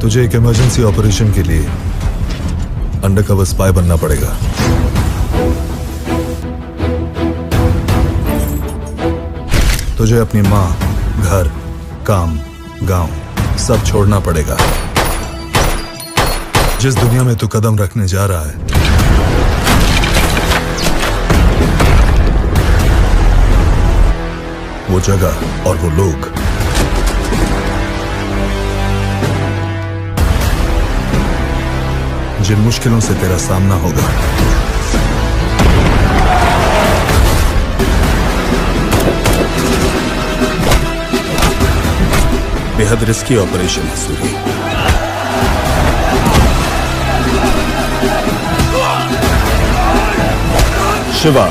तुझे एक emergency operation के लिए अंडरकवर स्पाई बनना पड़ेगा। तुझे अपनी माँ, घर, काम, गांव सब छोड़ना पड़ेगा। जिस दुनिया में तू कदम रखने जा रहा है वो जगह और वो लोग जिन मुश्किलों से तेरा सामना होगा बेहद रिस्की ऑपरेशन है सूरी। शिवा,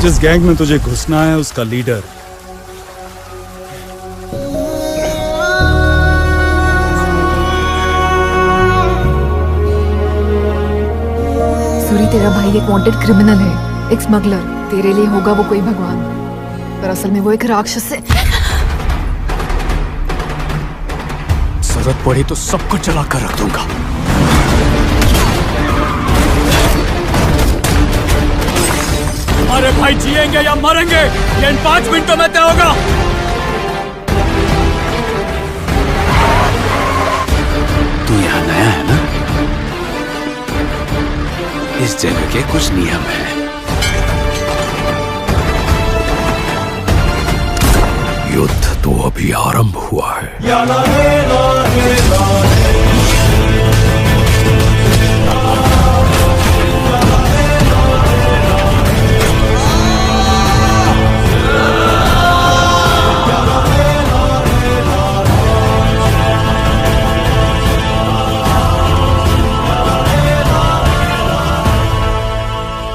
जिस गैंग में तुझे घुसना है उसका लीडर सूरी, तेरा भाई एक वांटेड क्रिमिनल है, एक स्मगलर। तेरे लिए होगा वो कोई भगवान, पर असल में वो एक राक्षस है। जरूरत पड़ी तो सबको जला कर रख दूंगा। हमारे भाई जिएंगे या मरेंगे ये इन 5 मिनटों में तय होगा। तू यहाँ नया है ना? इस जगह के कुछ नियम हैं। युद्ध तो अभी आरंभ हुआ है।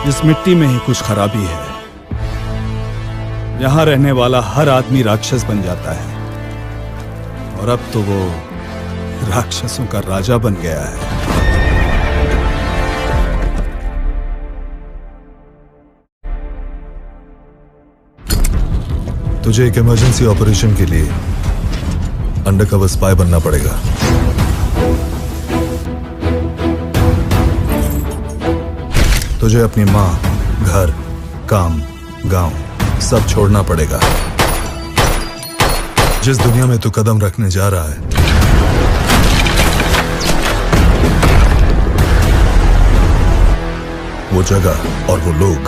इस मिट्टी में ही कुछ खराबी है। यहां रहने वाला हर आदमी राक्षस बन जाता है और अब तो वो राक्षसों का राजा बन गया है। तुझे एक इमरजेंसी ऑपरेशन के लिए अंडरकवर स्पाई बनना पड़ेगा। तुझे अपनी माँ, घर, काम, गांव सब छोड़ना पड़ेगा। जिस दुनिया में तू कदम रखने जा रहा है वो जगह और वो लोग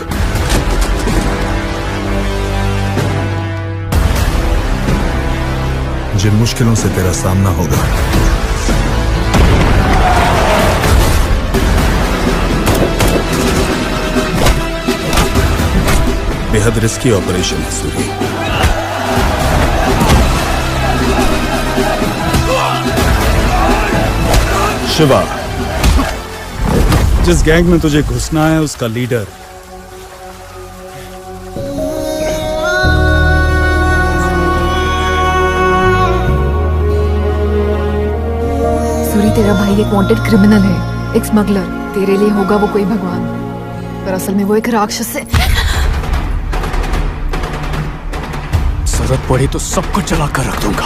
जिन मुश्किलों से तेरा सामना होगा बेहद रिस्की ऑपरेशन है सूरी। शिवा, जिस गैंग में तुझे घुसना है उसका लीडर सूरी, तेरा भाई एक वांटेड क्रिमिनल है, एक स्मगलर। तेरे लिए होगा वो कोई भगवान, पर असल में वो एक राक्षस है। जरूरत पड़ी तो सबको जला कर रख दूंगा।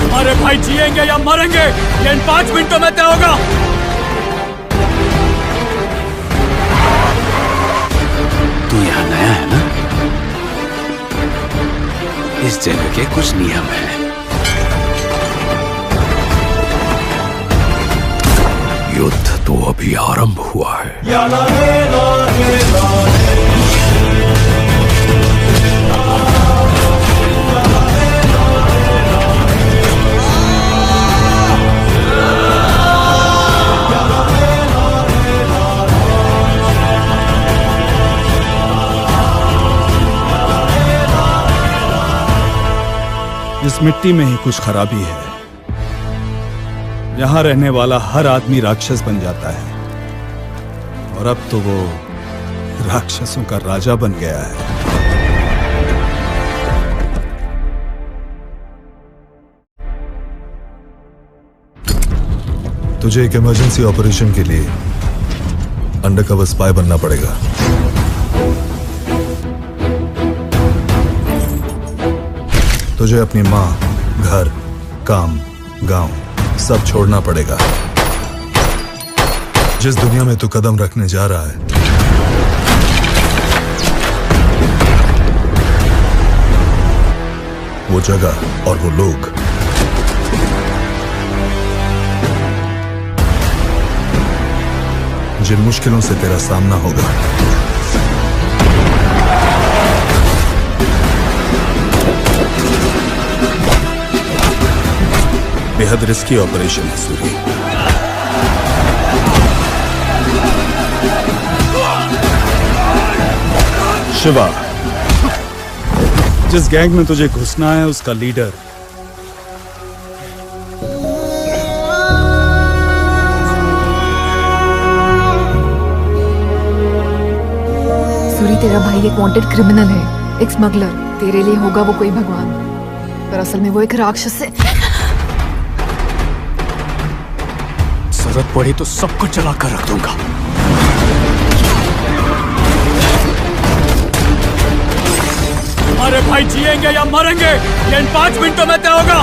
हमारे भाई जिएंगे या मरेंगे ये इन 5 मिनटों में तय होगा। तू यहाँ नया है ना? इस जगह के कुछ नियम हैं। युद्ध तो अभी आरंभ हुआ है। इस मिट्टी में ही कुछ खराबी है। यहां रहने वाला हर आदमी राक्षस बन जाता है और अब तो वो राक्षसों का राजा बन गया है। तुझे एक इमरजेंसी ऑपरेशन के लिए अंडरकवर स्पाई बनना पड़ेगा। तुझे अपनी माँ, घर, काम, गांव सब छोड़ना पड़ेगा। जिस दुनिया में तू कदम रखने जा रहा है, वो जगह और वो लोग जिन मुश्किलों से तेरा सामना होगा, बेहद रिस्की ऑपरेशन है सूरी। शिवा, जिस गैंग में तुझे घुसना है उसका लीडर सूरी, तेरा भाई एक वांटेड क्रिमिनल है, एक स्मगलर। तेरे लिए होगा वो कोई भगवान, पर असल में वो एक राक्षस है। जरूरत पड़ी तो सबको जला कर रख दूंगा। हमारे भाई जिएंगे या मरेंगे ये इन 5 मिनटों में तय होगा।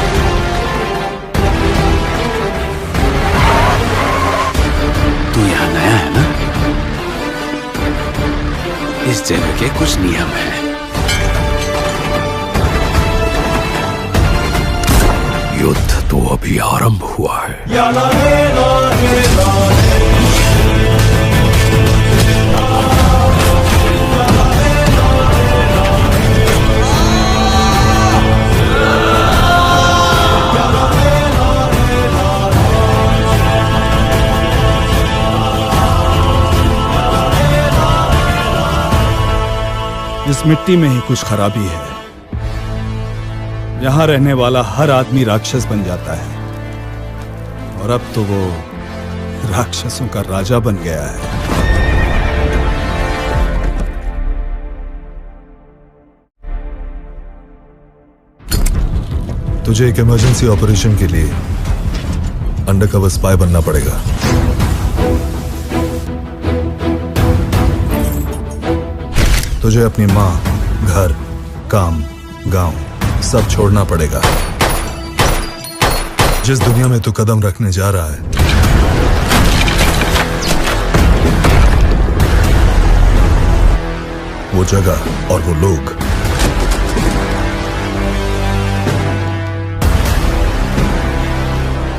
तू यहाँ नया है ना? इस जगह के कुछ नियम हैं। युद्ध तो अभी आरंभ हुआ है। इस मिट्टी में ही कुछ खराबी है। यहां रहने वाला हर आदमी राक्षस बन जाता है, और अब तो वो राक्षसों का राजा बन गया है। तुझे एक इमरजेंसी ऑपरेशन के लिए अंडरकवर स्पाई बनना पड़ेगा। तुझे अपनी माँ, घर, काम, गांव सब छोड़ना पड़ेगा। जिस दुनिया में तू कदम रखने जा रहा है, वो जगह और वो लोग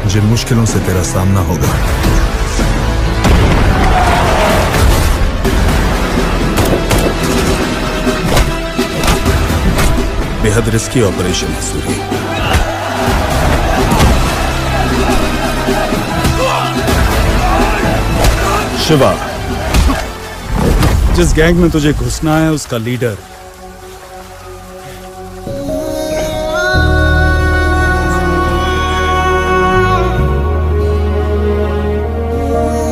जिन मुश्किलों से तेरा सामना होगा, बेहद रिस्की ऑपरेशन है सूरी। शिवा, जिस गैंग में तुझे घुसना है उसका लीडर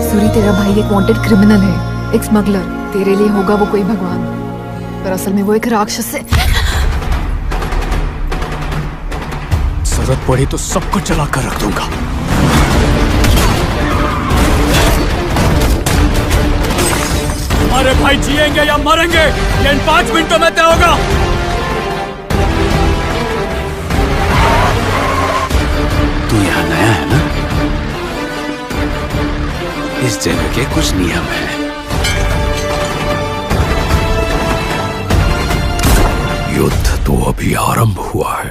सूरी, तेरा भाई एक वांटेड क्रिमिनल है, एक स्मगलर। तेरे लिए होगा वो कोई भगवान, पर असल में वो एक राक्षस है। जरूरत पड़ी तो सबको जला कर रख दूंगा। हमारे भाई जिएंगे या मरेंगे ये इन 5 मिनटों में तय होगा। तू यहाँ नया है ना? इस जगह के कुछ नियम हैं। युद्ध तो अभी आरंभ हुआ है।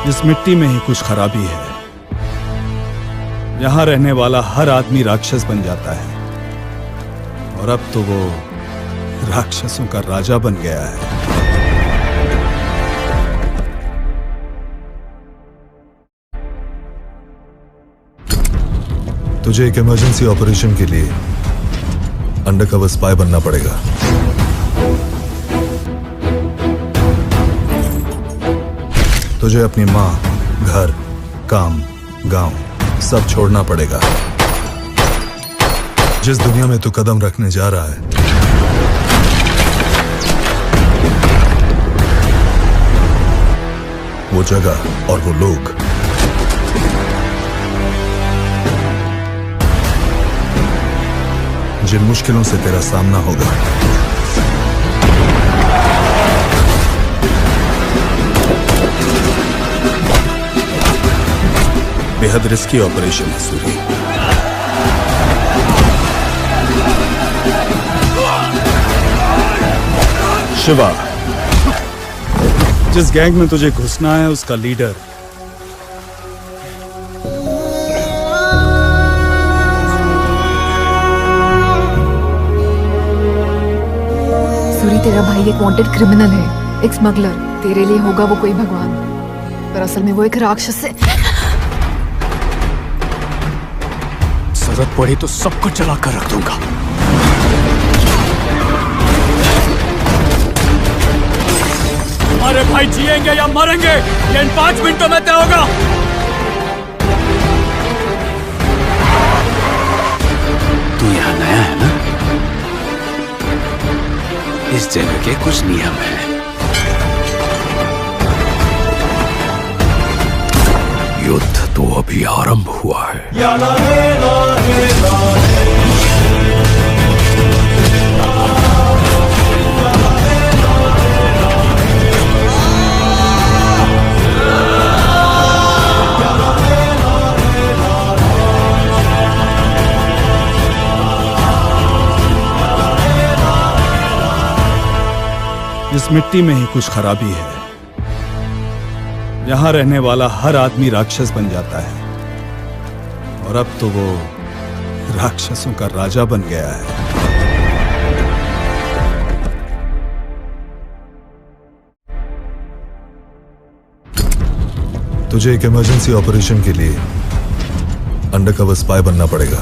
इस मिट्टी में ही कुछ खराबी है। यहां रहने वाला हर आदमी राक्षस बन जाता है, और अब तो वो राक्षसों का राजा बन गया है। तुझे एक इमरजेंसी ऑपरेशन के लिए अंडरकवर स्पाई बनना पड़ेगा। तुझे अपनी माँ, घर, काम, गांव सब छोड़ना पड़ेगा। जिस दुनिया में तू कदम रखने जा रहा है, वो जगह और वो लोग जिन मुश्किलों से तेरा सामना होगा, बेहद रिस्की ऑपरेशन है सूरी। शिवा, जिस गैंग में तुझे घुसना है उसका लीडर सूरी, तेरा भाई एक वांटेड क्रिमिनल है, एक स्मगलर। तेरे लिए होगा वो कोई भगवान, पर असल में वो एक राक्षस है। जरूरत पड़ी तो सबको जला कर रख दूंगा। हमारे भाई जिएंगे या मरेंगे ये इन 5 मिनटों में तय होगा। तू यहाँ नया है ना? इस जगह के कुछ नियम हैं। युद्ध तो अभी आरंभ हुआ है। इस मिट्टी में ही कुछ खराबी है। यहां रहने वाला हर आदमी राक्षस बन जाता है, और अब तो वो राक्षसों का राजा बन गया है। तुझे एक इमरजेंसी ऑपरेशन के लिए अंडरकवर स्पाई बनना पड़ेगा।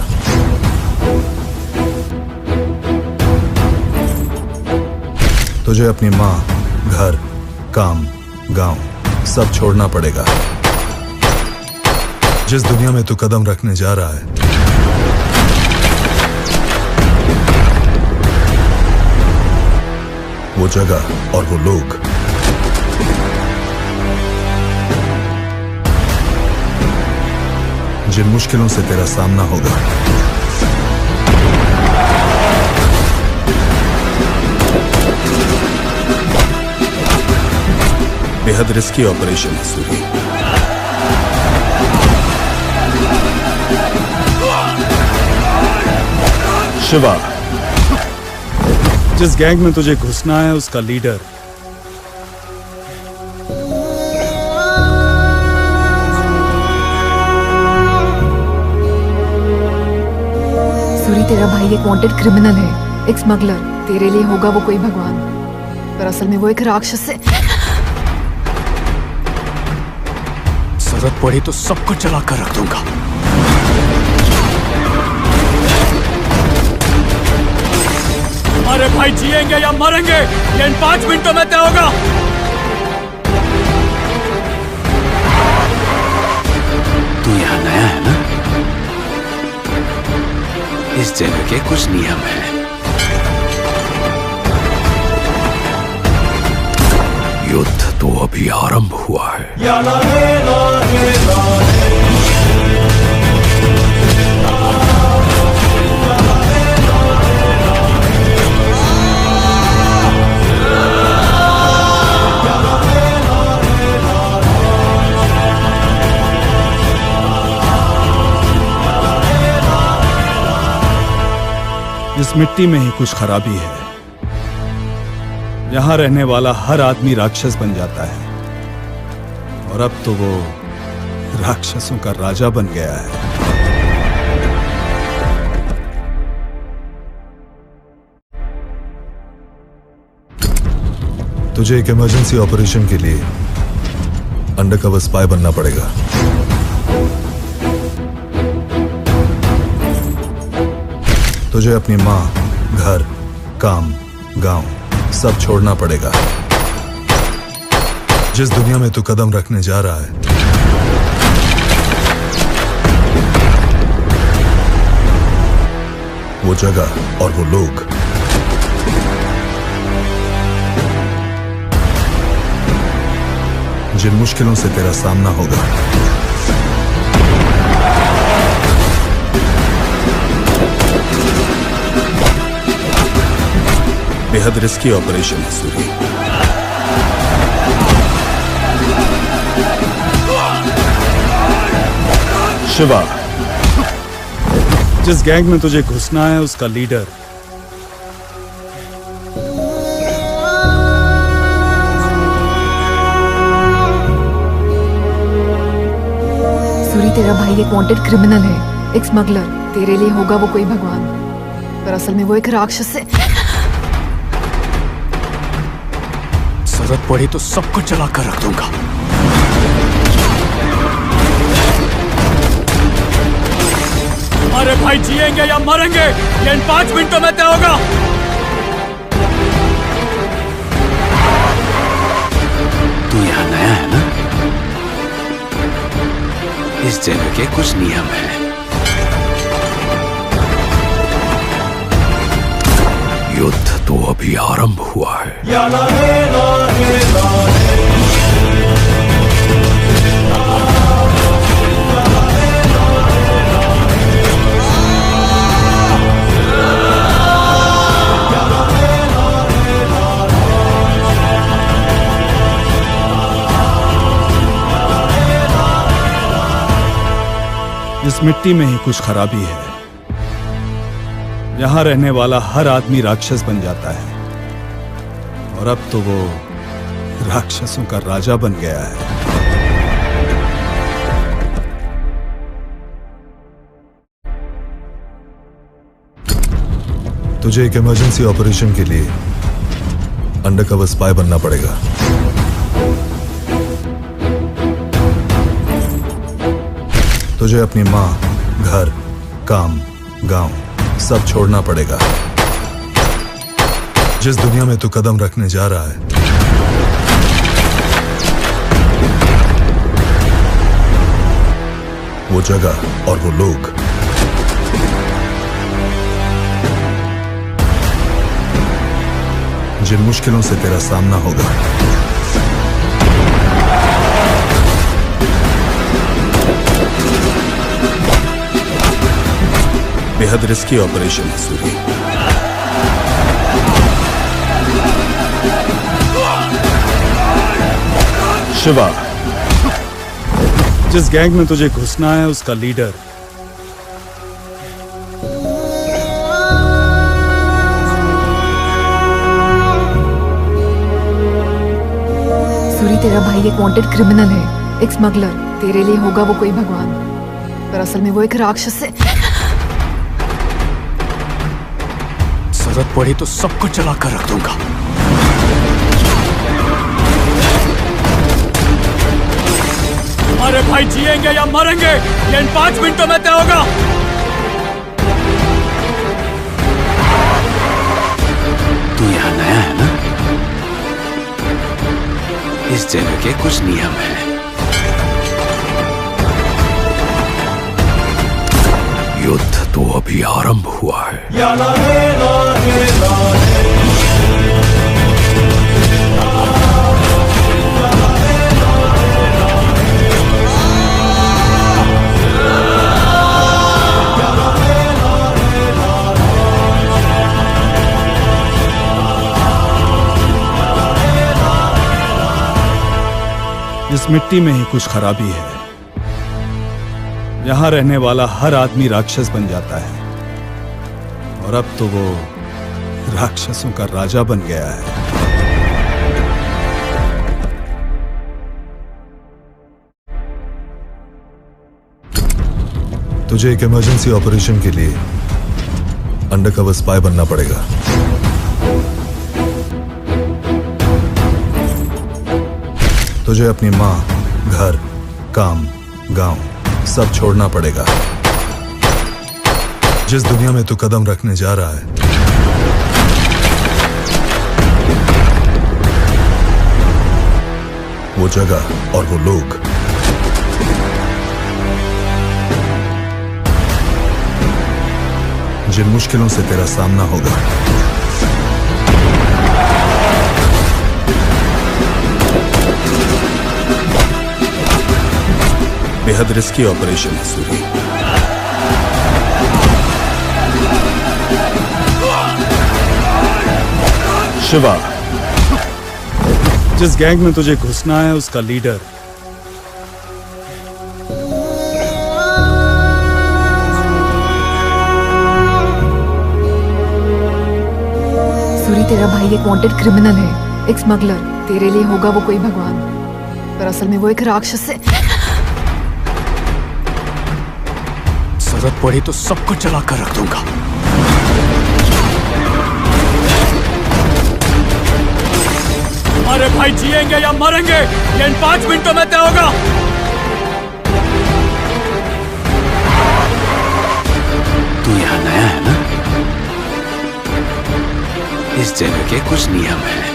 तुझे अपनी माँ, घर, काम, गांव सब छोड़ना पड़ेगा। जिस दुनिया में तू कदम रखने जा रहा है, वो जगह और वो लोग जिन मुश्किलों से तेरा सामना होगा, बेहद रिस्की ऑपरेशन है सूरी। शिवा, जिस गैंग में तुझे घुसना है उसका लीडर सूरी, तेरा भाई एक वांटेड क्रिमिनल है, एक स्मगलर। तेरे लिए होगा वो कोई भगवान, पर असल में वो एक राक्षस है। जरूरत पड़ी तो सबको जला कर रख दूंगा। हमारे भाई जिएंगे या मरेंगे ये इन 5 मिनटों में तय होगा। तू यहाँ नया है ना? इस जगह के कुछ नियम हैं। युद्ध तो अभी आरंभ हुआ है। इस मिट्टी में ही कुछ खराबी है। यहां रहने वाला हर आदमी राक्षस बन जाता है, और अब तो वो राक्षसों का राजा बन गया है। तुझे एक इमरजेंसी ऑपरेशन के लिए अंडरकवर स्पाई बनना पड़ेगा। तुझे अपनी माँ, घर, काम, गांव सब छोड़ना पड़ेगा। जिस दुनिया में तू कदम रखने जा रहा है, वो वो जगह और वो लोग जिन मुश्किलों से तेरा सामना होगा, बेहद रिस्की ऑपरेशन है सूरी। शिवा, जिस गैंग में तुझे घुसना है उसका लीडर सूरी, तेरा भाई एक वांटेड क्रिमिनल है, एक स्मगलर। तेरे लिए होगा वो कोई भगवान, पर असल में वो एक राक्षस है। जरूरत पड़ी तो सबको जला कर रख दूंगा। हमारे भाई जिएंगे या मरेंगे ये इन 5 मिनटों में तय होगा। तू यहाँ नया है ना? इस जगह के कुछ नियम हैं। युद्ध तो अभी आरंभ हुआ है। इस मिट्टी में ही कुछ खराबी है। यहां रहने वाला हर आदमी राक्षस बन जाता है, और अब तो वो राक्षसों का राजा बन गया है। तुझे एक इमरजेंसी ऑपरेशन के लिए अंडरकवर स्पाई बनना पड़ेगा। तुझे अपनी माँ, घर, काम, गांव सब छोड़ना पड़ेगा। जिस दुनिया में तू कदम रखने जा रहा है, वो जगह और वो लोग जिन मुश्किलों से तेरा सामना होगा, बेहद रिस्की ऑपरेशन है सूरी। शिवा, जिस गैंग में तुझे घुसना है उसका लीडर सूरी, तेरा भाई एक वांटेड क्रिमिनल है, एक स्मगलर। तेरे लिए होगा वो कोई भगवान, पर असल में वो एक राक्षस है। जरूरत पड़ी तो सबको जला कर रख दूंगा। हमारे भाई जिएंगे या मरेंगे ये इन 5 मिनटों में तय होगा। तू यहाँ नया है ना? इस जगह के कुछ नियम हैं। युद्ध तो अभी आरंभ हुआ है। इस मिट्टी में ही कुछ खराबी है। यहां रहने वाला हर आदमी राक्षस बन जाता है, और अब तो वो राक्षसों का राजा बन गया है। तुझे एक इमरजेंसी ऑपरेशन के लिए अंडरकवर स्पाई बनना पड़ेगा। तुझे अपनी माँ, घर, काम, गांव सब छोड़ना पड़ेगा। जिस दुनिया में तू कदम रखने जा रहा है, वो जगह और वो लोग जिन मुश्किलों से तेरा सामना होगा बेहद रिस्की ऑपरेशन है सूरी। शिवा, जिस गैंग में तुझे घुसना है उसका लीडर सूरी, तेरा भाई एक वांटेड क्रिमिनल है, एक स्मगलर। तेरे लिए होगा वो कोई भगवान, पर असल में वो एक राक्षस है। जरूरत पड़ी तो सबको जला कर रख दूंगा। हमारे भाई जिएंगे या मरेंगे ये इन 5 मिनटों में तय होगा। तू यहाँ नया है ना? इस जगह के कुछ नियम हैं।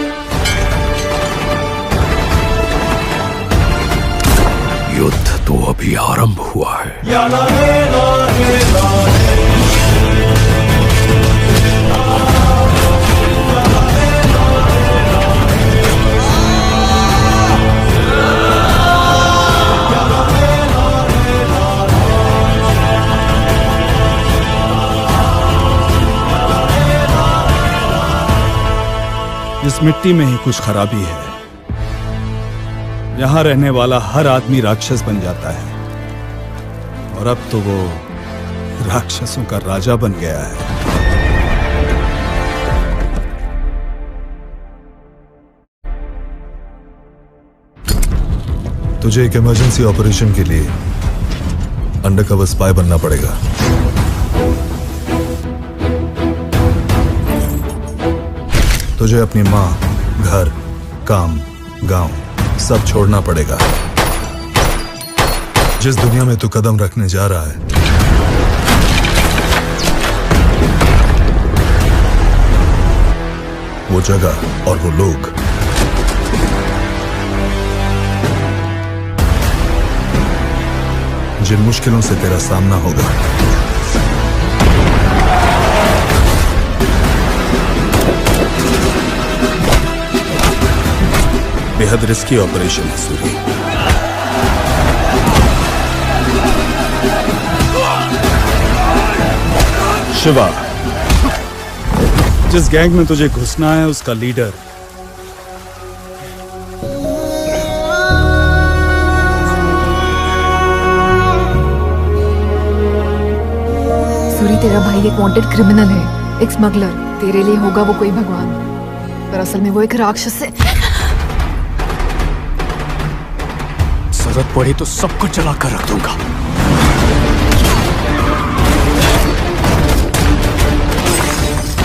युद्ध तो अभी आरंभ हुआ है। इस मिट्टी में ही कुछ खराबी है। यहां रहने वाला हर आदमी राक्षस बन जाता है और अब तो वो राक्षसों का राजा बन गया है। तुझे एक इमरजेंसी ऑपरेशन के लिए अंडरकवर स्पाई बनना पड़ेगा। तुझे अपनी माँ, घर, काम, गांव सब छोड़ना पड़ेगा। जिस दुनिया में तू कदम रखने जा रहा है वो जगह और वो लोग जिन मुश्किलों से तेरा सामना होगा बेहद रिस्की ऑपरेशन है सूरी। शिवा, जिस गैंग में तुझे घुसना है उसका लीडर सूरी, तेरा भाई एक वांटेड क्रिमिनल है, एक स्मगलर। तेरे लिए होगा वो कोई भगवान, पर असल में वो एक राक्षस है। जरूरत पड़ी तो सबको जला कर रख दूंगा।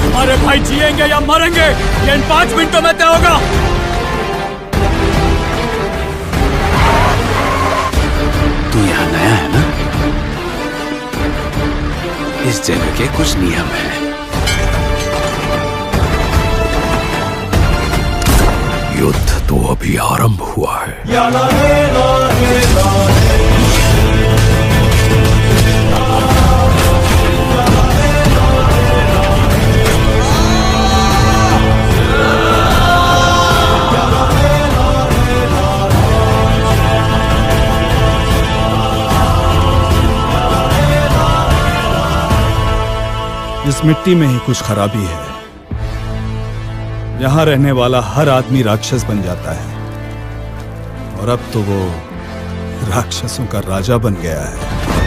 हमारे भाई जिएंगे या मरेंगे ये इन 5 मिनटों में तय होगा। तू यहाँ नया है ना? इस जगह के कुछ नियम हैं। युद्ध तो अभी आरंभ हुआ है। इस मिट्टी में ही कुछ खराबी है। यहां रहने वाला हर आदमी राक्षस बन जाता है और अब तो वो राक्षसों का राजा बन गया है।